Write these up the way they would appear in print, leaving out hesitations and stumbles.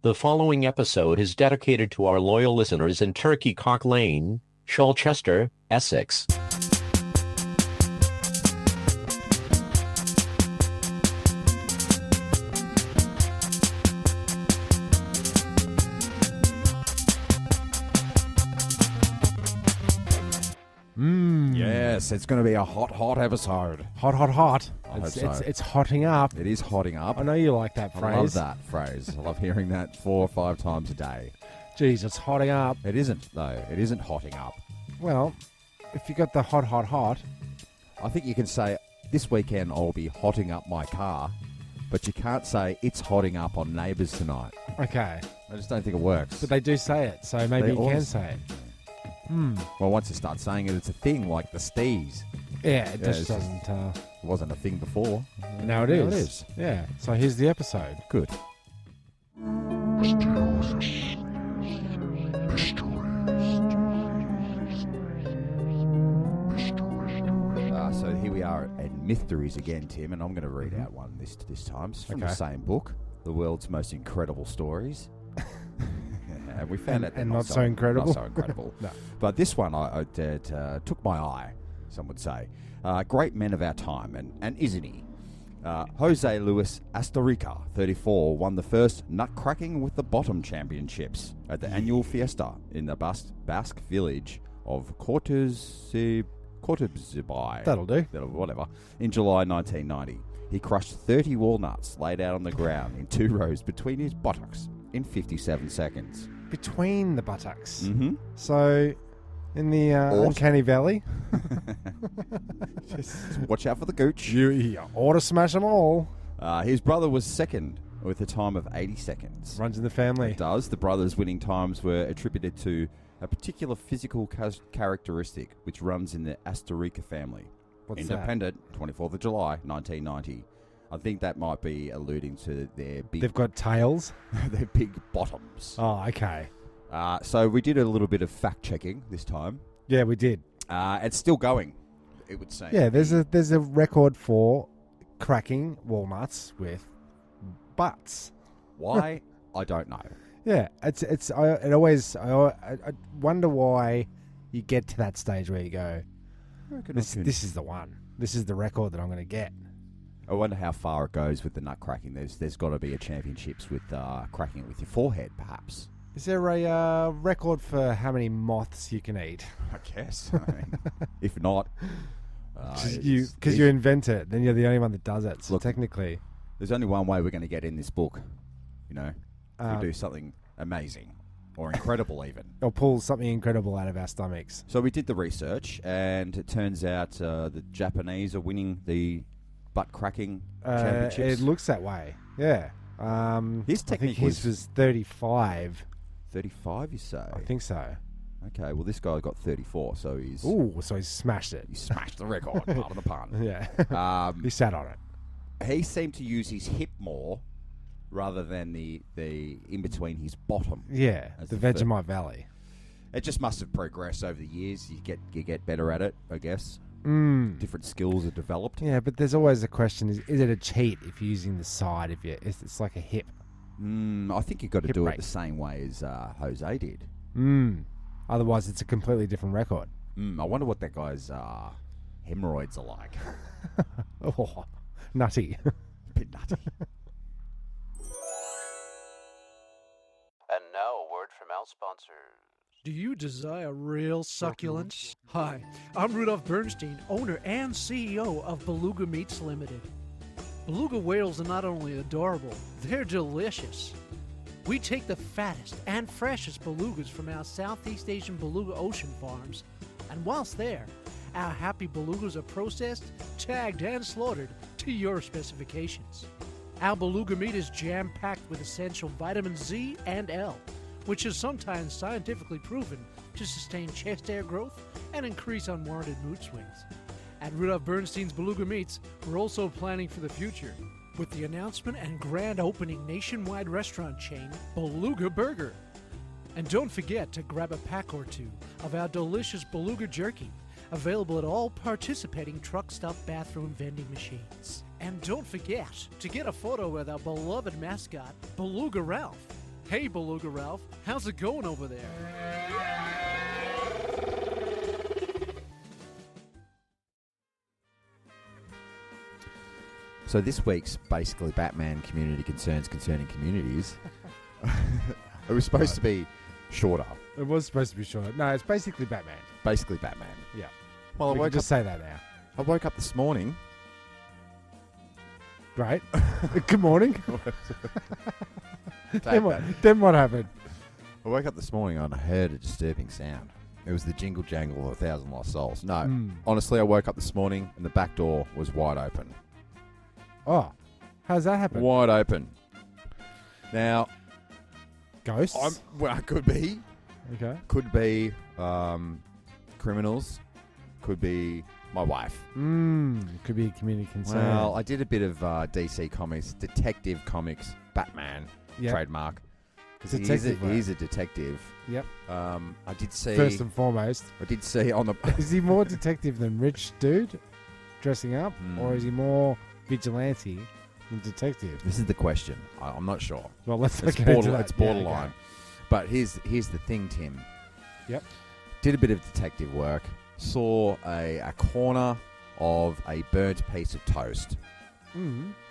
The following episode is dedicated to our loyal listeners in Turkey Cock Lane, Sholchester, Essex. Yes, it's going to be a hot episode. Hot. I hope so. It's hotting up. It is hotting up. I know you like that phrase. I love that phrase. I love hearing that 4 or 5 times a day. Jeez, it's hotting up. It isn't, though. It isn't hotting up. Well, if you got the hot. I think you can say, this weekend I'll be hotting up my car, but you can't say, it's hotting up on Neighbours tonight. Okay. I just don't think it works. But they do say it, so maybe They you can always- say it. Well, once you start saying it, it's a thing, like the STEEZ. Yeah, it just it's doesn't... It wasn't a thing before. Now it is. Yeah, so here's the episode. Good. So here we are at Mysteries again, Tim, and I'm going to read out one this time. It's from the same book, The World's Most Incredible Stories. And we found that they're and not so incredible. Not so incredible. No. But this one I took my eye, some would say. Great men of our time, and isn't he? Jose Luis Astorica, 34, won the first Nutcracking with the Bottom Championships at the annual fiesta in the Basque village of Cortezbai. That'll do. Whatever. In July 1990. He crushed 30 walnuts laid out on the ground in 2 rows between his buttocks in 57 seconds. Between the buttocks. Mm-hmm. So, in the uncanny valley, Just watch out for the gooch. you ought to smash them all. His brother was second with a time of 80 seconds. Runs in the family. It does. The brothers' winning times were attributed to a particular physical characteristic which runs in the Astorica family. What's Independent, 24th of July, 1990. I think that might be alluding to their big... They've got tails. their big bottoms. Oh, okay. So we did a little bit of fact-checking this time. Yeah, we did. It's still going, it would say. Yeah, there's a record for cracking walnuts with butts. Why? I don't know. Yeah, I wonder why you get to that stage where you go, this is the one. This is the record that I'm going to get. I wonder how far it goes with the nut cracking. There's got to be a championships with cracking it with your forehead, perhaps. Is there a record for how many moths you can eat? I guess. I mean, if not, Because you invent it, then you're the only one that does it. So Look, technically, there's only one way we're going to get in this book. You know, we do um, something amazing or incredible, even. or pull something incredible out of our stomachs. So we did the research, and it turns out the Japanese are winning the butt cracking championships. It looks that way. Yeah. His I think technique his was 35. 35, you say? I think so. Okay, well, this guy got 34, so he's... Ooh, so he smashed it. He smashed the record, part of the pun. Yeah. He sat on it. He seemed to use his hip more rather than the in between his bottom. Yeah, As the the third. Vegemite Valley. It just must have progressed over the years. You get better at it, I guess. Mm. Different skills are developed. Yeah, but there's always the question: is it a cheat if you're using the side? It's like a hip. I think you've got to Hip do rake. it the same way as Jose did. Otherwise, it's a completely different record. I wonder what that guy's hemorrhoids are like. Oh, nutty. Bit nutty. And now a word from our sponsors. Do you desire real succulence? Hi, I'm Rudolph Bernstein, owner and CEO of Beluga Meats Limited. Beluga whales are not only adorable, they're delicious. We take the fattest and freshest belugas from our Southeast Asian beluga ocean farms, and whilst there, our happy belugas are processed, tagged, and slaughtered to your specifications. Our beluga meat is jam-packed with essential vitamins Z and L, which is sometimes scientifically proven to sustain chest hair growth and increase unwarranted mood swings. At Rudolph Bernstein's Beluga Meats, we're also planning for the future with the announcement and grand opening nationwide restaurant chain, Beluga Burger. And don't forget to grab a pack or two of our delicious beluga jerky, available at all participating truck-stop bathroom vending machines. And don't forget to get a photo with our beloved mascot, Beluga Ralph. Hey, Beluga Ralph, how's it going over there? So this week's basically Batman community concerns concerning communities. It was supposed to be shorter. It was supposed to be short. No, it's basically Batman. Basically Batman. Yeah. Well, We can just say that now. I woke up this morning. Great. Good morning. Take then that. what happened? I woke up this morning and I heard a disturbing sound. It was the jingle jangle of 1,000 lost souls. No, honestly, I woke up this morning and the back door was wide open. Oh, how's that happen? Wide open. Now, Ghosts? well, it could be. Okay. Could be criminals. Could be my wife. Could be a community concern. Well, I did a bit of DC Comics, Detective Comics, Batman trademark. Because he's a detective. Yep. I did see... First and foremost. I did see on the... Is he more detective than rich dude dressing up? Or is he more vigilante than detective? This is the question. I'm not sure. Well, let's It's get into that. It's borderline. But here's the thing, Tim. Yep. Did a bit of detective work. Saw a corner of a burnt piece of toast.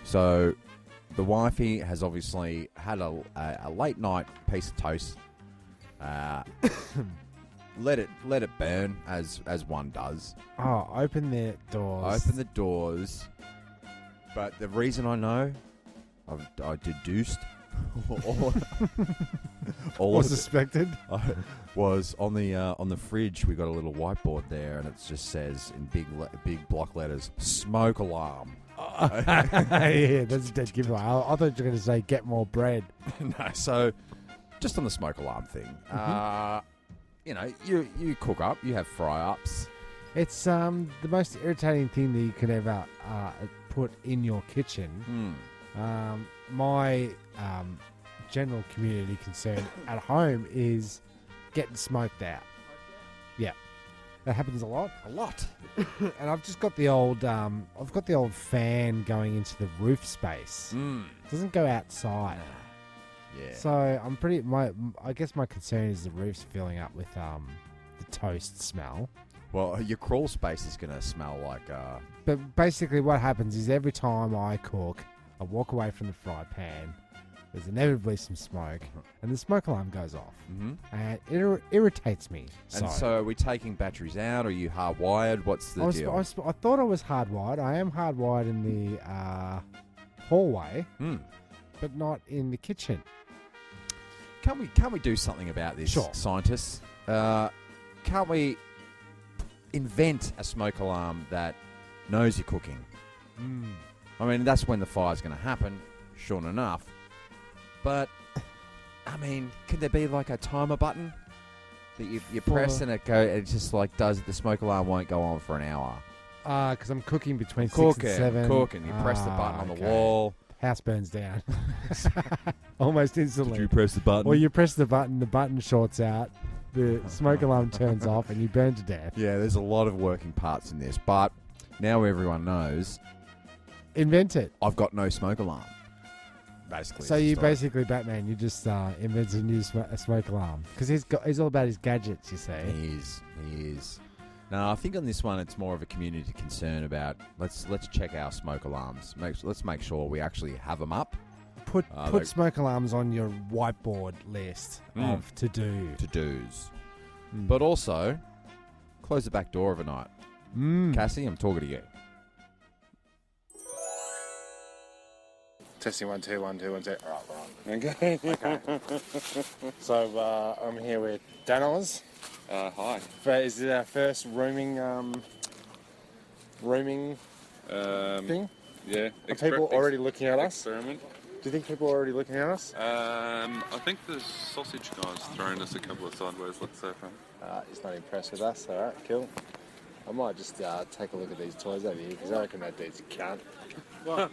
So the wifey has obviously had a late night piece of toast. Let it burn as one does. Oh, open the doors. Open the doors. But the reason I know, I deduced, or suspected, was on the fridge. We got a little whiteboard there, and it just says in big block letters, "Smoke alarm." Yeah, that's a dead giveaway. I thought you were going to say "get more bread." No, so just on the smoke alarm thing, you cook up, you have fry ups. It's the most irritating thing that you could ever put in your kitchen. My general community concern at home is getting smoked out. Yeah, that happens a lot. And I've just got the old fan going into the roof space. It doesn't go outside. Yeah. So I guess my concern is the roof's filling up with the toast smell. Well, your crawl space is going to smell like... But basically what happens is every time I cook, I walk away from the fry pan, there's inevitably some smoke, and the smoke alarm goes off. And it irritates me. And so are we taking batteries out? Are you hardwired? What's the deal? I thought I was hardwired. I am hardwired in the hallway, but not in the kitchen. Can't we do something about this, Sure. scientists? Can't we invent a smoke alarm that knows you're cooking? I mean, that's when the fire's going to happen, sure enough. But, I mean, could there be like a timer button that you press and it just like does the smoke alarm won't go on for an hour? Because I'm cooking between 6 and 7. Cooking. You press the button on the wall. House burns down. Almost instantly. Did you press the button? Well, you press the button shorts out, the smoke alarm turns off, and you burn to death. Yeah, there's a lot of working parts in this, but now everyone knows. Invent it. I've got no smoke alarm. Basically. So you basically Batman. You just invent a new smoke alarm because he's all about his gadgets. You see. He is. No, I think on this one it's more of a community concern about let's check our smoke alarms. Let's make sure we actually have them up. Put smoke alarms on your whiteboard list of to-dos. But also close the back door overnight. Cassie, I'm talking to you. Testing 1 2 1 2 1 2. All right, okay. So I'm here with Danoz. Hi. Is it our first roaming thing? Yeah. Are people already looking at us? Experiment. Do you think people are already looking at us? I think the sausage guy's thrown us a couple of sideways looks so far. He's not impressed with us. All right, cool. I might just take a look at these toys over here because I reckon that dude's a cunt. I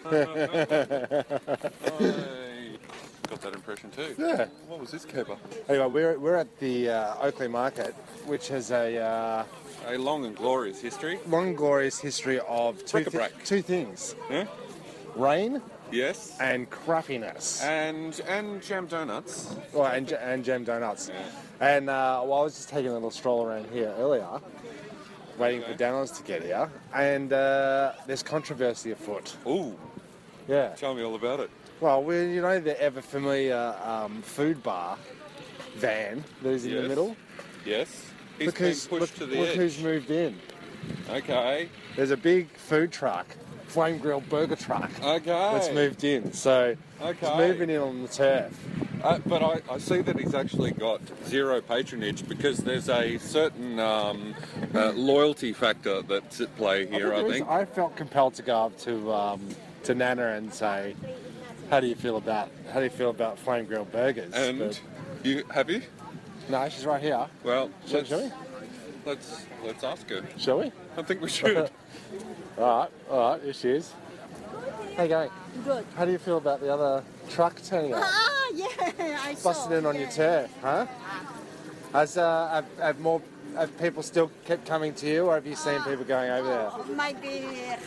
got that impression too. Yeah. What was this caper? Anyway, we're at the Oakley Market, which has a long and glorious history. Long and glorious history of two things. Yeah? rain Yes. and crappiness. And jam donuts. Well, and jam donuts. Yeah. And well, I was just taking a little stroll around here earlier, waiting for Danoz to get here, and there's controversy afoot. Ooh, Yeah. tell me all about it. Well, you know the ever familiar food bar van that is in the Yes. middle? Yes. He's Because been pushed to the look edge. who's moved in. Okay. There's a big food truck, flame grilled burger truck. Okay. That's moved in. So Okay. he's moving in on the turf. But I see that he's actually got zero patronage because there's a certain loyalty factor that's at play here, I think. I felt compelled to go up to Nana and say, how do you feel about flame grilled burgers? And But- you happy? no, she's right here. Well, Shall we? let's ask her. Shall we? I think we should. All right, here she is. How you going? Good. How do you feel about the other truck turning up? Ah, yeah, I saw. Busted in on your turf, huh? Have people still kept coming to you, or have you seen people going over there? Might be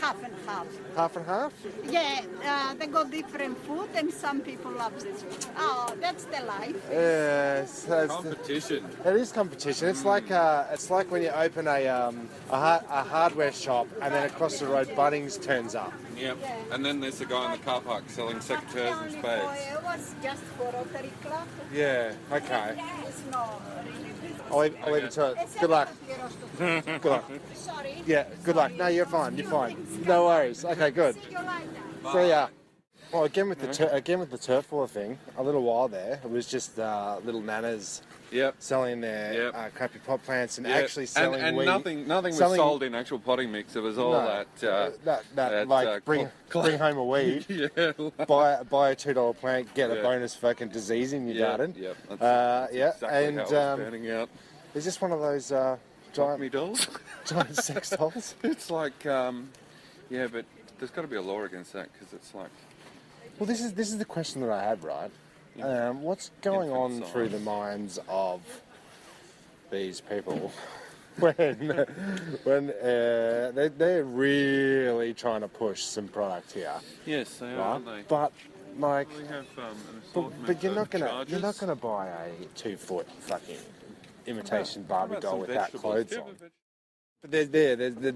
half and half. Half and half? Yeah, they got different food, and some people love this food. Oh, that's the life. Yeah, Competition. it is competition. It's like when you open a hardware shop and then across the road Bunnings turns up. Yep. And then there's the guy in the car park selling secateurs and Only spades. it was just for Rotary Club. Yeah. Okay. It's not really. I'll leave it to it. Good luck. Good luck. Sorry. Yeah. Good luck. No, you're fine. You're fine. No worries. Okay. Good. See you later. So yeah. Well, again with the turf war thing, a little while there, it was just little nanas Yep. selling their Yep. crappy pot plants and Yep. actually selling and weed. nothing was selling- sold in actual potting mix. It was all No, bring home a weed, yeah. buy a $2 plant, get a Yeah. bonus fucking disease in your garden. Yep. Yeah, Exactly and how it was panning out. it's just one of those Giant me giant dolls. giant sex dolls. It's like, yeah, but there's got to be a law against that because it's like, Well, this is the question that I had, right? What's going on Infant through the minds of these people when they're really trying to push some product here, yes, they are, right? aren't they? But like, We have an assortment but you're not of gonna charges. buy a 2-foot fucking imitation How Barbie about doll some with that vegetables? clothes Do you on. have a veg- But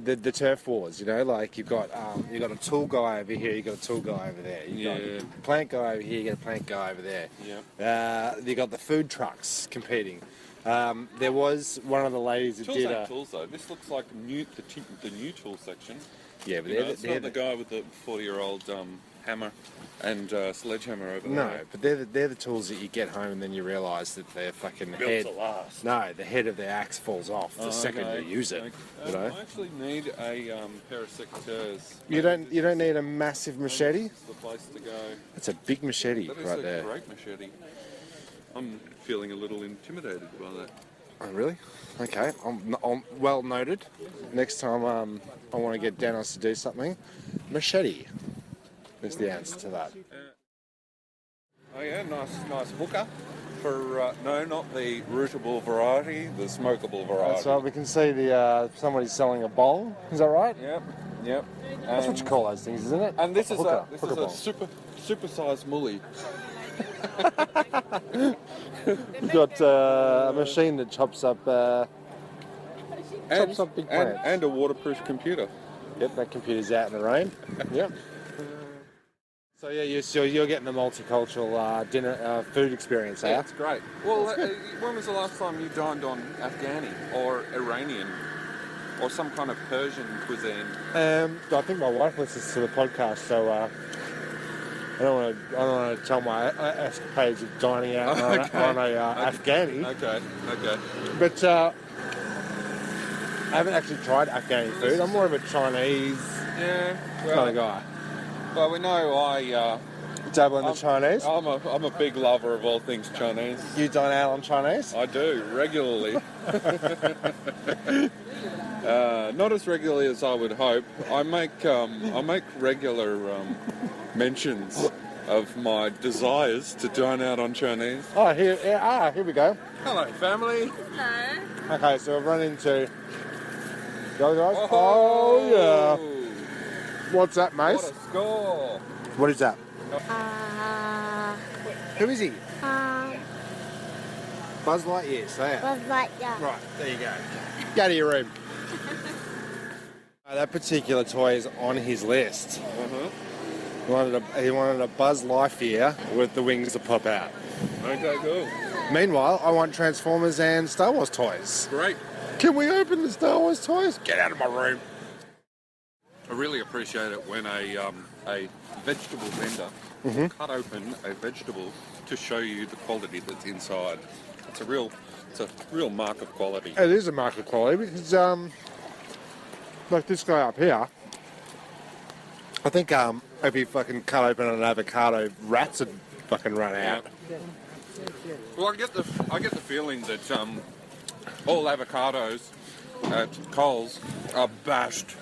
there's the turf wars, you know, like you've got a tool guy over here, you've got a tool guy over there, you've got Yeah. a plant guy over here, you got a plant guy over there. You got the food trucks competing. There was one of the ladies that Tools did ain't tools though. This looks like the new tool section. yeah, but You know, it's not the guy with the 40-year-old hammer and sledgehammer over no, there. but they're the tools that you get home and then you realise that their fucking Built head. to last. No, the head of the axe falls off the second Okay, you use it. okay. You know, I actually need a pair of secateurs. you don't need a massive machete. It's the place to go. That's a big machete That is right a there. great machete. I'm feeling a little intimidated by that. Oh, really? Okay, I'm well noted. Next time I want to get Danoz to do something, machete is the answer to that. Oh yeah, nice hooker. For no, not the rootable variety, the smokable variety. So we can see somebody's selling a bong. Is that right? Yep. That's what you call those things, isn't it? And this is Hooker, a hooker bong. super-sized mully. You've got a machine that chops up big plants. And a waterproof computer. Yep, that computer's out in the rain. Yep. So yeah, you're getting the multicultural dinner food experience, Yeah, eh? it's great. Well, when was the last time you dined on Afghani or Iranian or some kind of Persian cuisine? I think my wife listens to the podcast, so I don't want to tell my escapades of dining out on a Afghani. Okay. But I haven't actually tried Afghani food. I'm more of a Chinese Yeah. kind of guy. Well, we know I. Dabble in the Chinese. I'm a big lover of all things Chinese. You dine out on Chinese? I do regularly. Not as regularly as I would hope. I make regular mentions of my desires to dine out on Chinese. Oh, here we go. Hello, family. Hello. Okay, so we've run into the other guys. Oh, yeah. What's that, mate? What a score! What is that? Uh, Who is he? um, Buzz Lightyear, say it. Buzz Lightyear. Right, there you go. Go to your room. That particular toy is on his list. He wanted a Buzz Lightyear with the wings that pop out. Okay, cool. Meanwhile, I want Transformers and Star Wars toys. Great. Can we open the Star Wars toys? Get out of my room. I really appreciate it when a vegetable vendor will cut open a vegetable to show you the quality that's inside. It's a real mark of quality. It is a mark of quality because, like this guy up here, I think if he fucking cut open an avocado, rats would fucking run out. Well, I get the feeling that all avocados at Coles are bashed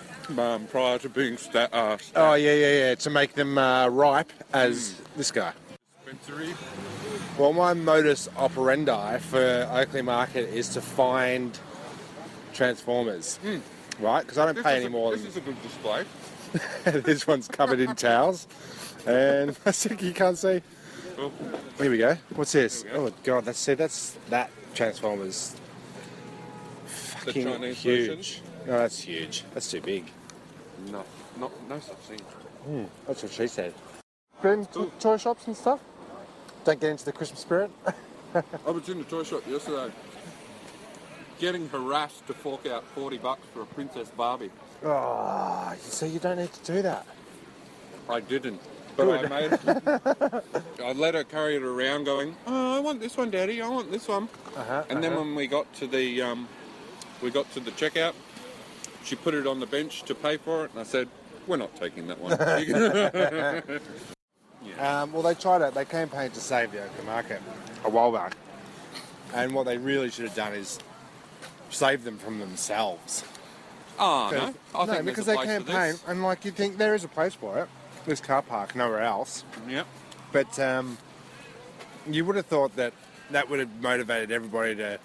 prior to being stacked. Oh, yeah, to make them ripe as this guy. Dispensary. Well, my modus operandi for Oakley Market is to find Transformers, right? Because I don't pay any more This is a good display. This one's covered in towels, and I think you can't see. Cool. Here we go. What's this? There we Oh God, that's that Transformers. The Fucking Chinese huge. version. No, that's huge. That's too big. No such thing. That's what she said. Been to toy shops and stuff. Don't get into the Christmas spirit. I was in the toy shop yesterday, getting harassed to fork out $40 for a Princess Barbie. Oh, so you don't need to do that. I didn't, but I let her carry it around, going, "Oh, I want this one, Daddy. I want this one." And then when we got to the checkout, she put it on the bench to pay for it, and I said, "We're not taking that one." Well, they campaigned to save the Oakley Market a while back, and what they really should have done is save them from themselves. Oh, no. I think because there's they a place for campaign, this. and like you think there is a place for it. There's car park nowhere else. Yep. But you would have thought that would have motivated everybody to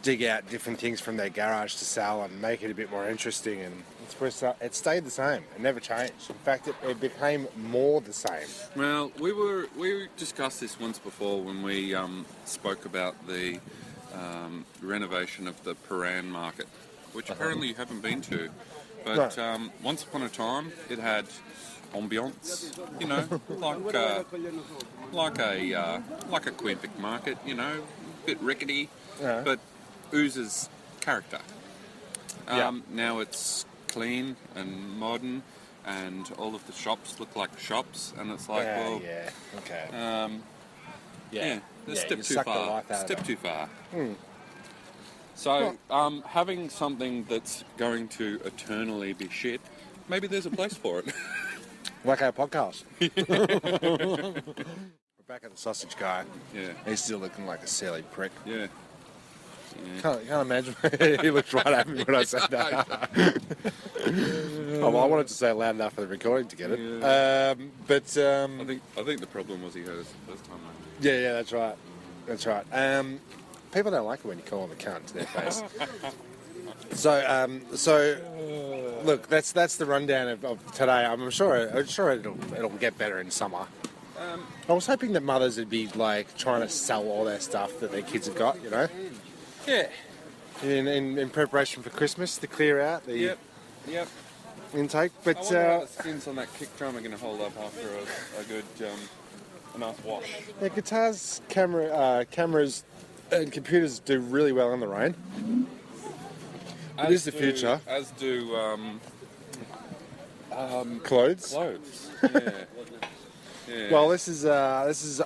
dig out different things from their garage to sell and make it a bit more interesting. And it stayed the same. It never changed. In fact, it became more the same. Well, we discussed this once before when we spoke about the renovation of the Paran market, which apparently you haven't been to. But once upon a time, it had ambience, you know, like a Quintic market, you know, a bit rickety, but oozes character. Now it's clean and modern, and all of the shops look like shops, and it's like, step too far. Step too far. So, having something that's going to eternally be shit, maybe there's a place for it. Like our podcast. We're back at the sausage guy. Yeah. He's still looking like a silly prick. Yeah. Can't imagine. He looked right at me when I said that. I wanted to say it loud enough for the recording to get it. Yeah. I think the problem was he heard us the first time. Yeah, that's right. That's right. People don't like it when you call them a cunt to their face. So look, that's the rundown of today. I'm sure it'll get better in summer. I was hoping that mothers would be like trying to sell all their stuff that their kids have got, you know. Yeah. In preparation for Christmas, to clear out the Yep. intake. But I wonder how the skins on that kick drum are going to hold up after a good a nice wash. Yeah, guitars, cameras, and computers do really well in the rain. It is the future. As do Clothes. Yeah. Yeah. Well, this is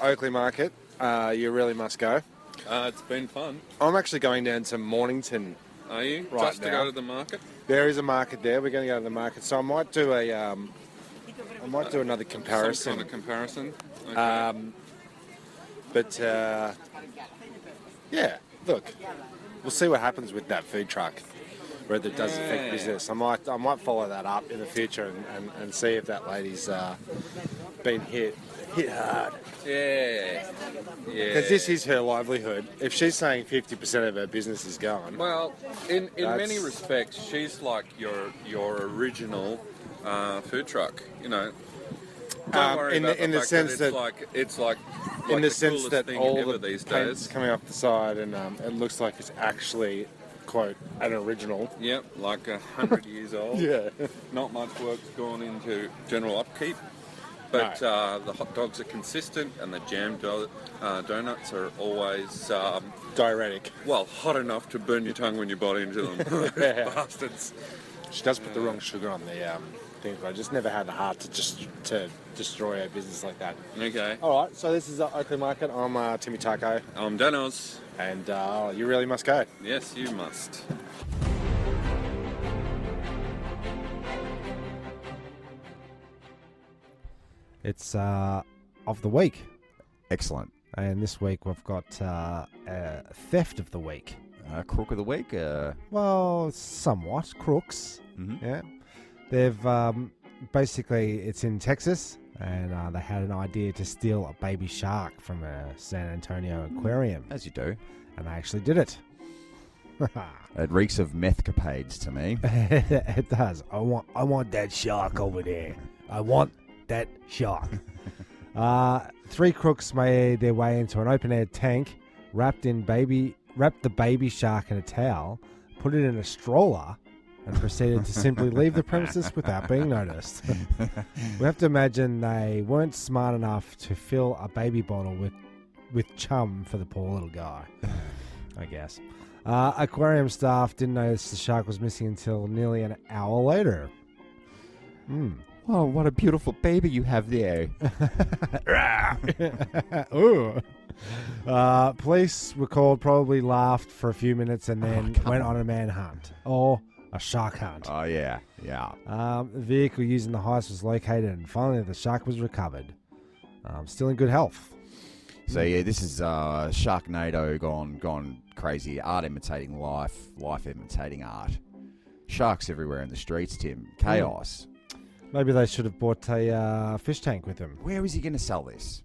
Oakley Market. You really must go. It's been fun. I'm actually going down to Mornington. Are you? Right Just to now. go to the market? There is a market there. We're going to go to the market, so I might do another comparison. Some kind of comparison. Okay. But yeah, look, we'll see what happens with that food truck. Whether it does affect business. I might follow that up in the future and see if that lady's been hit hard. Yeah. Because this is her livelihood. If she's saying 50% of her business is gone. Well, in many respects, she's like your original food truck. You know. Don't worry in about the fact sense that that it's like in the the sense coolest that thing all ever the these paint's days. coming off the side, and it looks like it's actually quote an original. Yep, like 100 years old. Yeah. Not much work's gone into general upkeep, but the hot dogs are consistent, and the jam donuts are always Diuretic. well hot enough to burn your tongue when you bite into them. Those bastards. She does put the wrong sugar on the things, but I just never had the heart to destroy a business like that. Okay. All right, so this is Oakley Market. I'm Timmy Taco, I'm Danoz. and you really must go. Yes, you must. It's of the week, Excellent. and this week we've got theft of the week. Crook of the week. Well, somewhat crooks. Mhm. Yeah, they've basically it's in Texas, and they had an idea to steal a baby shark from a San Antonio aquarium, As you do. and they actually did it. It reeks of methcapades to me. It does. I want that shark over there. I want that shark. 3 crooks made their way into an open-air tank, wrapped the baby shark in a towel, put it in a stroller, and proceeded to simply leave the premises without being noticed. We have to imagine they weren't smart enough to fill a baby bottle with chum for the poor little guy, I guess. Aquarium staff didn't notice the shark was missing until nearly an hour later. Oh, what a beautiful baby you have there. Ooh. Police were called, probably laughed for a few minutes, and then went on a manhunt. Or a shark hunt. Oh, yeah. Yeah. The vehicle using the heist was located, and finally the shark was recovered. Still in good health. So, yeah, this is Sharknado gone crazy. Art imitating life, life imitating art. Sharks everywhere in the streets, Tim. Chaos. Maybe they should have bought a fish tank with them. Where is he going to sell this?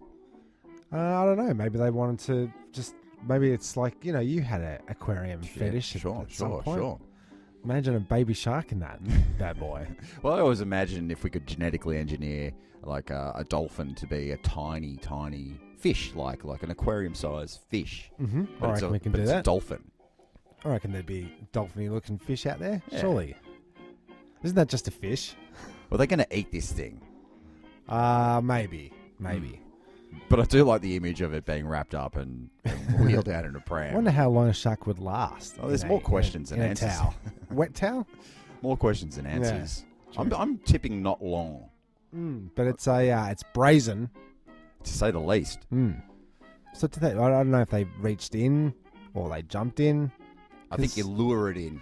I don't know. Maybe they wanted to just... Maybe it's like, you had an aquarium fetish at some point. Sure. Imagine a baby shark in that bad boy. Well, I always imagine if we could genetically engineer like a dolphin to be a tiny, tiny fish, like an aquarium-sized fish. Mm-hmm. But I it's reckon we can but do it's that. a dolphin. I reckon there'd be dolphin-y-looking fish out there. Yeah. Surely. Isn't that just a fish? Well, they're going to eat this thing. Maybe. But I do like the image of it being wrapped up and wheeled out in a I pram. wonder how long a shark would last. Oh, there's more questions than in answers. A towel. Wet towel? More questions than answers. true. I'm tipping not long, But it's it's brazen. to say the least. So I don't know if they reached in or they jumped in. I think you lure it in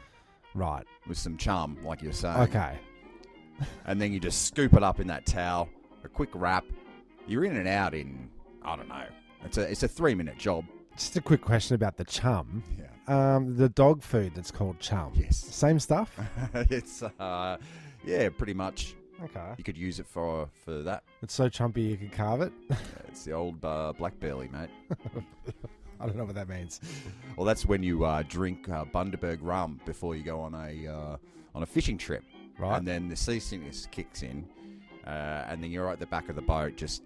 Right. with some charm, like you're saying. Okay. And then you just scoop it up in that towel, a quick wrap. You're in and out in, I don't know. It's a 3-minute job. Just a quick question about the chum. Yeah. The dog food that's called chum. Yes. Same stuff? It's, yeah, pretty much. Okay. You could use it for that. It's so chumpy you could carve it? It's the old black belly, mate. I don't know what that means. Well, that's when you drink Bundaberg rum before you go on a fishing trip. Right. And then the seasickness kicks in, and then you're at the back of the boat just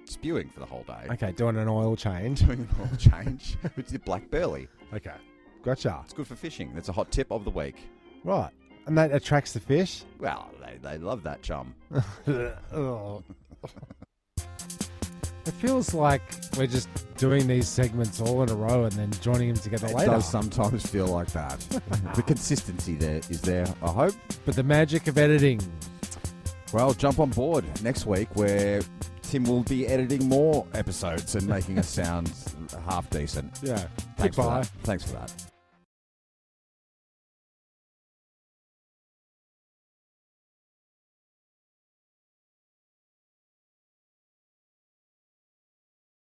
spewing for the whole day. Okay, doing an oil change. Doing an oil change with the black belly. Okay. Gotcha. It's good for fishing. That's a hot tip of the week. Right. And that attracts the fish? Well, they love that chum. Oh. It feels like we're just doing these segments all in a row and then joining them together It later. does sometimes feel like that. The consistency there is there, I hope. But the magic of editing. Well, jump on board next week where Tim will be editing more episodes and making us sound half decent. Yeah. Thanks for Goodbye. that. Thanks for that.